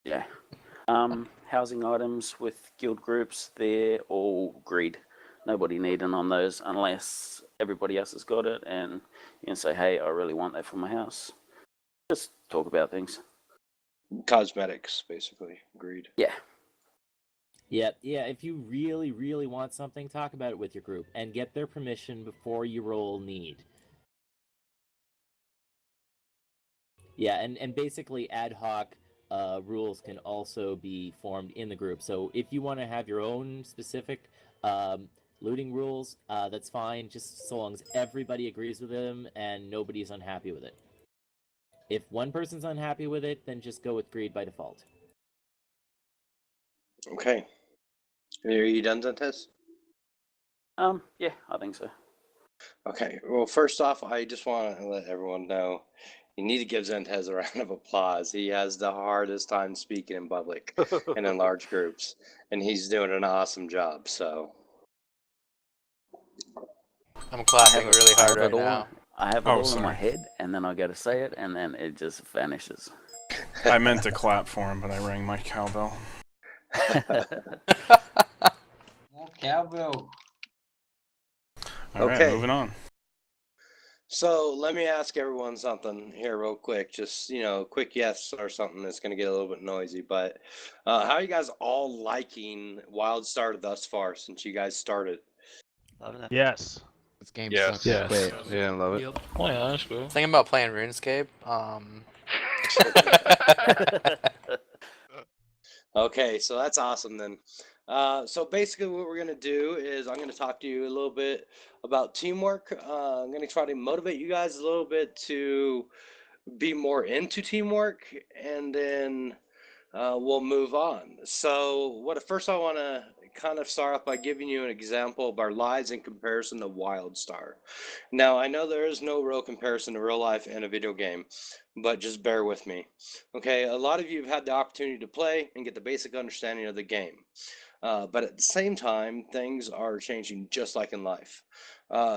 Yeah. Housing items with guild groups, they're all greed. Nobody needing on those unless everybody else has got it, and you can say, hey, I really want that for my house. Just talk about things. Cosmetics, basically. Agreed. Yeah. Yeah. If you really, really want something, talk about it with your group and get their permission before you roll need. Yeah, and basically ad hoc rules can also be formed in the group. So if you want to have your own specific um, looting rules, that's fine, just so long as everybody agrees with them and nobody's unhappy with it. If one person's unhappy with it, then just go with greed by default. Okay. Are you done, Zentes? Yeah, I think so. Okay. Well, first off, I just want to let everyone know you need to give Zentes a round of applause. He has the hardest time speaking in public and in large groups, and he's doing an awesome job. So, I'm clapping really hard right now. I have it all in my head, and then I go to say it, and then it just vanishes. I meant to clap for him, but I rang my cowbell. Cowbell. All right, Okay. moving on. So let me ask everyone something here real quick. Just, quick yes or something that's going to get a little bit noisy. But how are you guys all liking WildStar thus far since you guys started? Loving it. Yes. This game Yes. sucks. Yes. Wait. Yeah, I love it. Yep. Oh yeah, that's cool. Thinking about playing RuneScape. Okay, so that's awesome then. So basically what we're going to do is I'm going to talk to you a little bit about teamwork. I'm going to try to motivate you guys a little bit to be more into teamwork, and then we'll move on. So first I want to kind of start off by giving you an example of our lives in comparison to WildStar. Now, I know there is no real comparison to real life in a video game, but just bear with me. Okay, a lot of you have had the opportunity to play and get the basic understanding of the game. But at the same time, things are changing just like in life.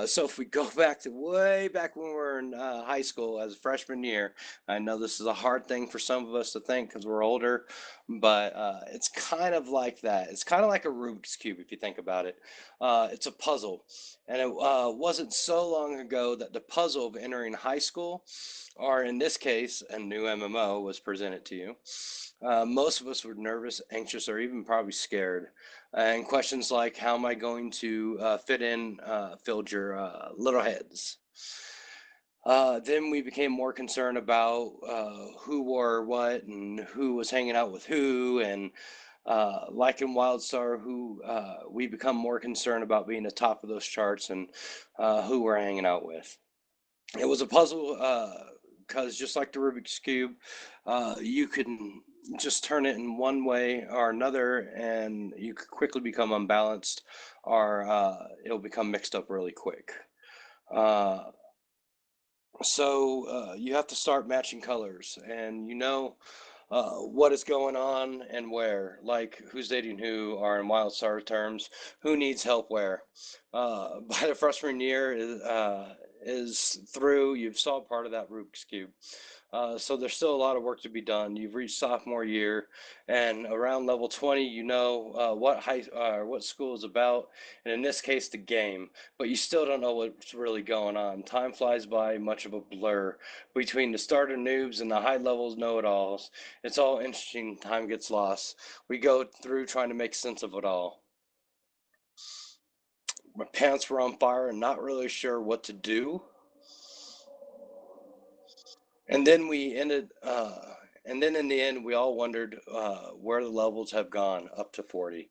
So if we go back to way back when we were in high school as a freshman year, I know this is a hard thing for some of us to think because we're older, but it's kind of like that. It's kind of like a Rubik's Cube if you think about it. It's a puzzle. And it wasn't so long ago that the puzzle of entering high school, or in this case, a new MMO, was presented to you. Most of us were nervous, anxious, or even probably scared. And questions like, how am I going to fit in, filled your little heads. Then we became more concerned about who wore what and who was hanging out with who. And like in WildStar, we become more concerned about being the top of those charts and who we're hanging out with. It was a puzzle because just like the Rubik's Cube, you can just turn it in one way or another, and you could quickly become unbalanced, or it'll become mixed up really quick. So you have to start matching colors, and what is going on and where, like who's dating who, or in WildStar terms, who needs help where. By the freshman year is through, you've solved part of that Rubik's Cube. So there's still a lot of work to be done. You've reached sophomore year, and around level 20, you know what school is about, and in this case, the game. But you still don't know what's really going on. Time flies by, much of a blur between the starter noobs and the high levels know-it-alls. It's all interesting. Time gets lost. We go through trying to make sense of it all. My pants were on fire and not really sure what to do. And then and then in the end, we all wondered where the levels have gone up to 40.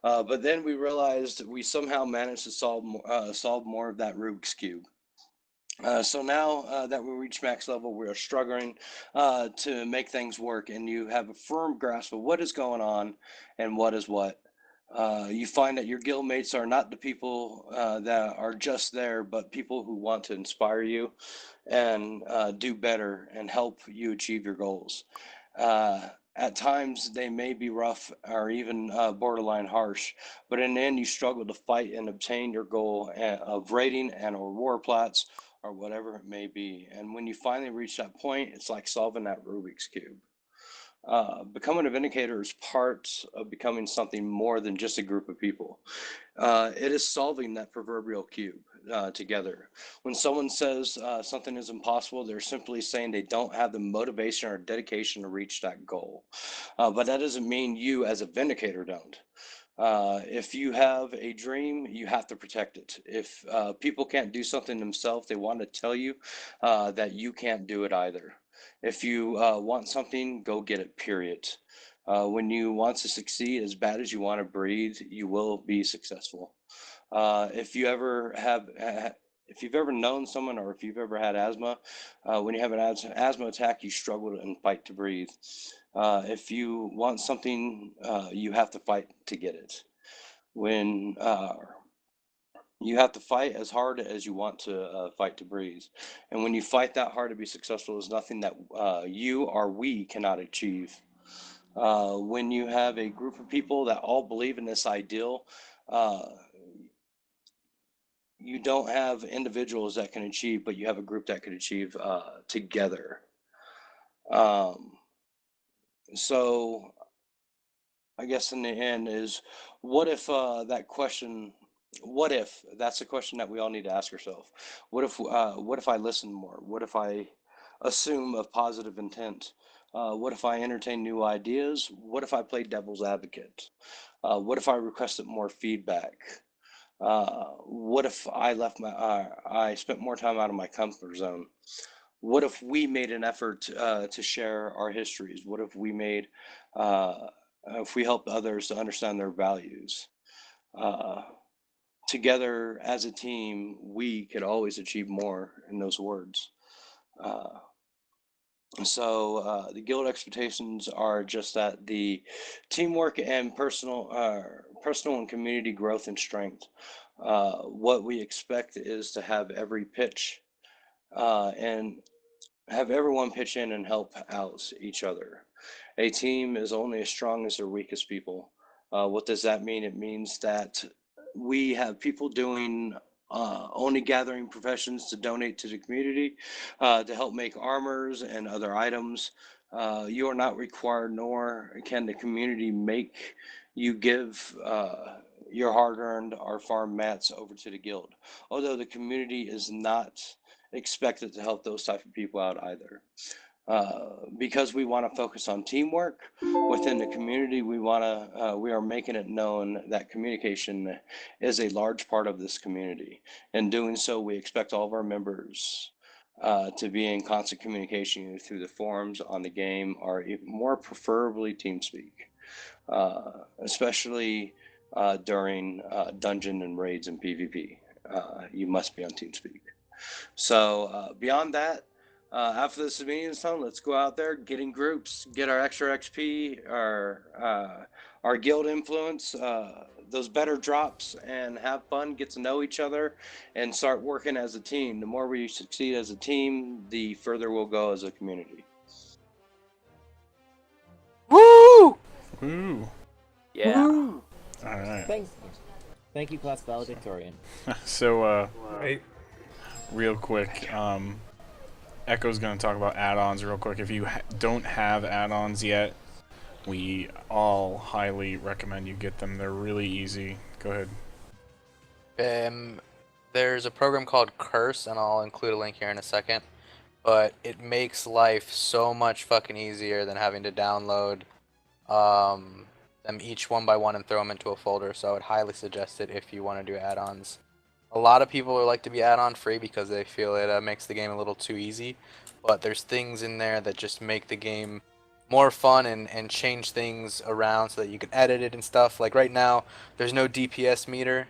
But then we realized we somehow managed to solve more of that Rubik's Cube. So now that we reach max level, we are struggling to make things work, and you have a firm grasp of what is going on and what is what. You find that your guildmates are not the people that are just there, but people who want to inspire you and do better and help you achieve your goals. At times, they may be rough or even borderline harsh, but in the end, you struggle to fight and obtain your goal of rating and or war plats or whatever it may be. And when you finally reach that point, it's like solving that Rubik's Cube. Becoming a Vindicator is part of becoming something more than just a group of people. It is solving that proverbial cube together. When someone says something is impossible, they're simply saying they don't have the motivation or dedication to reach that goal. But that doesn't mean you as a Vindicator don't. If you have a dream, you have to protect it. If people can't do something themselves, they want to tell you that you can't do it either. If you want something, go get it, period. When you want to succeed as bad as you want to breathe, you will be successful. If you ever have, if you've ever known someone or if you've ever had asthma, when you have an asthma attack, you struggle and fight to breathe. If you want something, you have to fight to get it. When you have to fight as hard as you want to fight to breathe. And when you fight that hard to be successful, there's nothing that you or we cannot achieve. When you have a group of people that all believe in this ideal, you don't have individuals that can achieve, but you have a group that can achieve together. So I guess in the end is, what if that question, what if that's a question that we all need to ask ourselves? What if I listen more? What if I assume of positive intent? What if I entertain new ideas? What if I play devil's advocate? What if I requested more feedback? What if I spent more time out of my comfort zone? What if we made an effort to share our histories? What if we made if we helped others to understand their values? Together as a team, we could always achieve more, in those words. So the guild expectations are just that: the teamwork and personal and community growth and strength. What we expect is to have every pitch and have everyone pitch in and help out each other. A team is only as strong as their weakest people. What does that mean? It means that we have people doing only gathering professions to donate to the community, to help make armors and other items. You are not required, nor can the community make you give your hard-earned or farm mats over to the guild. Although the community is not expected to help those type of people out either. Because we want to focus on teamwork within the community, we are making it known that communication is a large part of this community. In doing so, we expect all of our members to be in constant communication through the forums, on the game, or even more preferably TeamSpeak, especially during dungeon and raids and PvP. You must be on TeamSpeak. So beyond that, after this meeting is done, let's go out there, get in groups, get our extra XP, our guild influence, those better drops, and have fun, get to know each other, and start working as a team. The more we succeed as a team, the further we'll go as a community. Woo! Woo! Yeah. Woo! All right. Thank you, class valedictorian. So, Right. real quick, Echo's going to talk about add-ons real quick. If you don't have add-ons yet, we all highly recommend you get them. They're really easy. Go ahead. There's a program called Curse, and I'll include a link here in a second. But it makes life so much fucking easier than having to download them each one by one and throw them into a folder. So I would highly suggest it if you want to do add-ons. A lot of people like to be add-on free because they feel it makes the game a little too easy. But there's things in there that just make the game more fun and change things around so that you can edit it and stuff. Like right now, there's no DPS meter,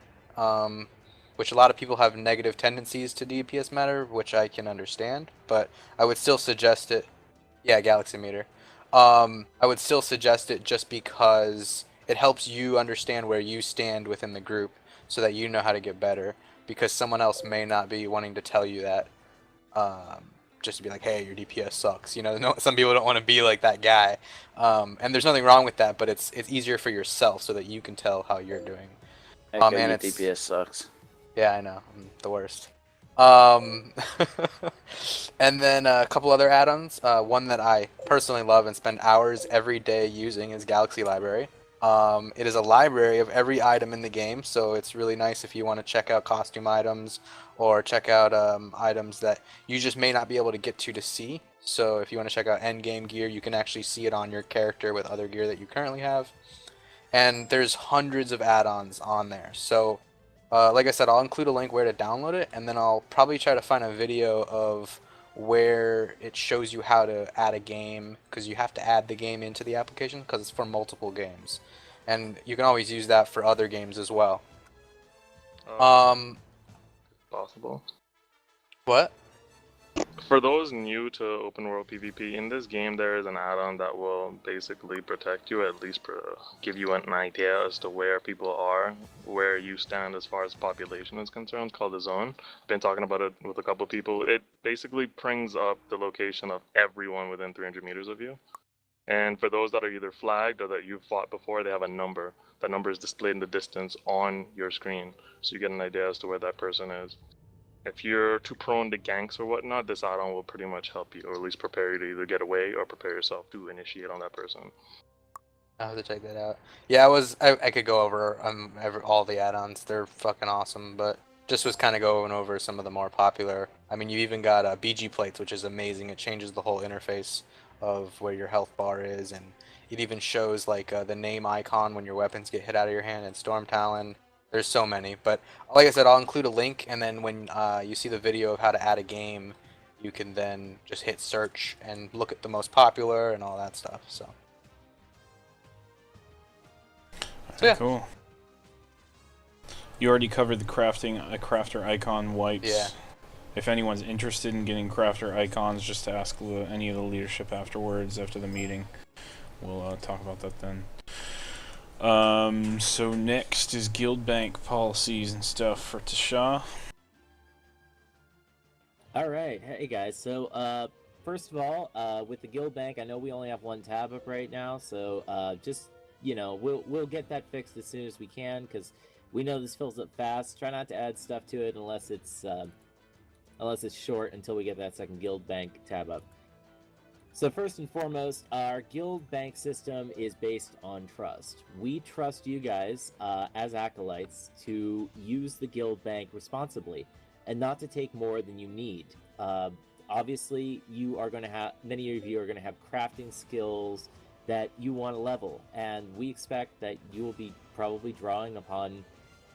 which a lot of people have negative tendencies to DPS meter, which I can understand. But I would still suggest it. Yeah, Galaxy meter. I would still suggest it just because it helps you understand where you stand within the group so that you know how to get better. Because someone else may not be wanting to tell you that, just to be like, hey, your DPS sucks. You know, no, some people don't want to be like that guy, and there's nothing wrong with that. But it's easier for yourself so that you can tell how you're doing. Echo, And your it's DPS sucks. yeah, I know, I'm the worst. Um, and then a couple other add-ons. One that I personally love and spend hours every day using is Galaxy Library. It is a library of every item in the game, so it's really nice if you want to check out costume items or check out items that you just may not be able to get to see. So if you want to check out end game gear, you can actually see it on your character with other gear that you currently have. And there's hundreds of add-ons on there. So like I said, I'll include a link where to download it, and then I'll probably try to find a video of where it shows you how to add a game, because you have to add the game into the application because it's for multiple games. And you can always use that for other games as well. Possible. What? For those new to open world PvP, in this game there is an add-on that will basically protect you, at least give you an idea as to where people are, where you stand as far as population is concerned. It's called the Zone. Been talking about it with a couple people. It basically brings up the location of everyone within 300 meters of you. And for those that are either flagged or that you've fought before, they have a number. That number is displayed in the distance on your screen, so you get an idea as to where that person is. If you're too prone to ganks or whatnot, this add-on will pretty much help you, or at least prepare you to either get away or prepare yourself to initiate on that person. I'll have to check that out. Yeah, I could go over all the add-ons. They're fucking awesome, but just was kind of going over some of the more popular. I mean, you even got BG plates, which is amazing. It changes the whole interface of where your health bar is, and it even shows like the name icon when your weapons get hit out of your hand and Storm Talon. There's so many, but like I said, I'll include a link, and then when you see the video of how to add a game, you can then just hit search and look at the most popular and all that stuff. So yeah. Cool. You already covered the crafting crafter icon wipes. Yeah. If anyone's interested in getting crafter icons, just ask any of the leadership afterwards, after the meeting. We'll talk about that then. So next is guild bank policies and stuff for Tasha. Alright, hey guys, so first of all, with the guild bank, I know we only have one tab up right now, so just, you know, we'll get that fixed as soon as we can, because we know this fills up fast. Try not to add stuff to it unless it's short until we get that second guild bank tab up. So first and foremost, our guild bank system is based on trust. We trust you guys as acolytes to use the guild bank responsibly and not to take more than you need. Obviously, you are going to have, many of you are going to have crafting skills that you want to level, and we expect that you will be probably drawing upon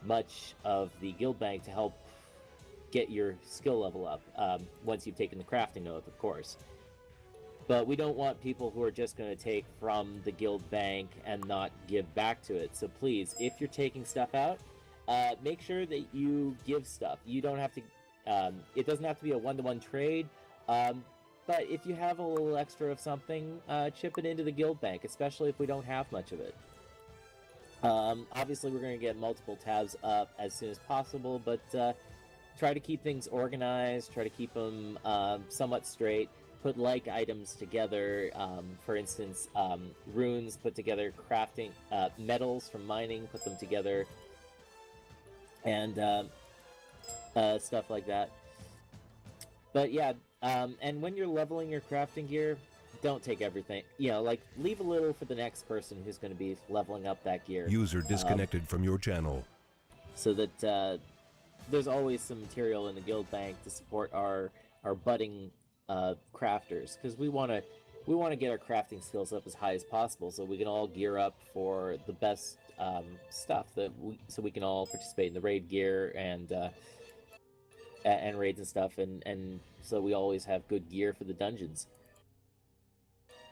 much of the guild bank to help get your skill level up once you've taken the crafting oath, of course. But we don't want people who are just going to take from the guild bank and not give back to it. So please, if you're taking stuff out, make sure that you give stuff. You don't have to, it doesn't have to be a one-to-one trade, but if you have a little extra of something, chip it into the guild bank, especially if we don't have much of it. Obviously, we're going to get multiple tabs up as soon as possible, but try to keep things organized, try to keep them somewhat straight. Put like items together, for instance, runes put together, crafting, metals from mining, put them together, and stuff like that. But yeah, and when you're leveling your crafting gear, don't take everything. You know, like, leave a little for the next person who's going to be leveling up that gear. User disconnected from your channel. So that there's always some material in the guild bank to support our budding crafters, because we want to get our crafting skills up as high as possible, so we can all gear up for the best stuff so we can all participate in the raid gear and raids and stuff, and so we always have good gear for the dungeons.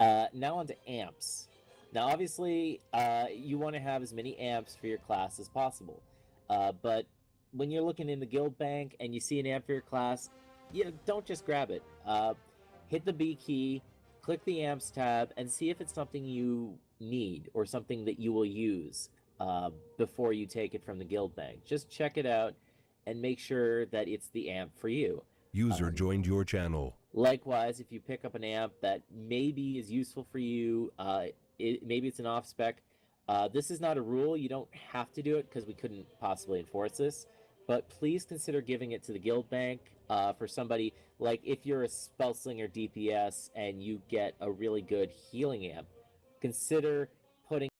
Now onto amps. Now obviously you want to have as many amps for your class as possible, but when you're looking in the guild bank and you see an amp for your class, don't just grab it. Hit the B key, click the amps tab, and see if it's something you need or something that you will use before you take it from the guild bank. Just check it out and make sure that it's the amp for you. User joined your channel. Likewise, if you pick up an amp that maybe is useful for you, maybe it's an off-spec. This is not a rule. You don't have to do it because we couldn't possibly enforce this. but please consider giving it to the guild bank for somebody like if you're a spellslinger DPS and you get a really good healing amp, consider putting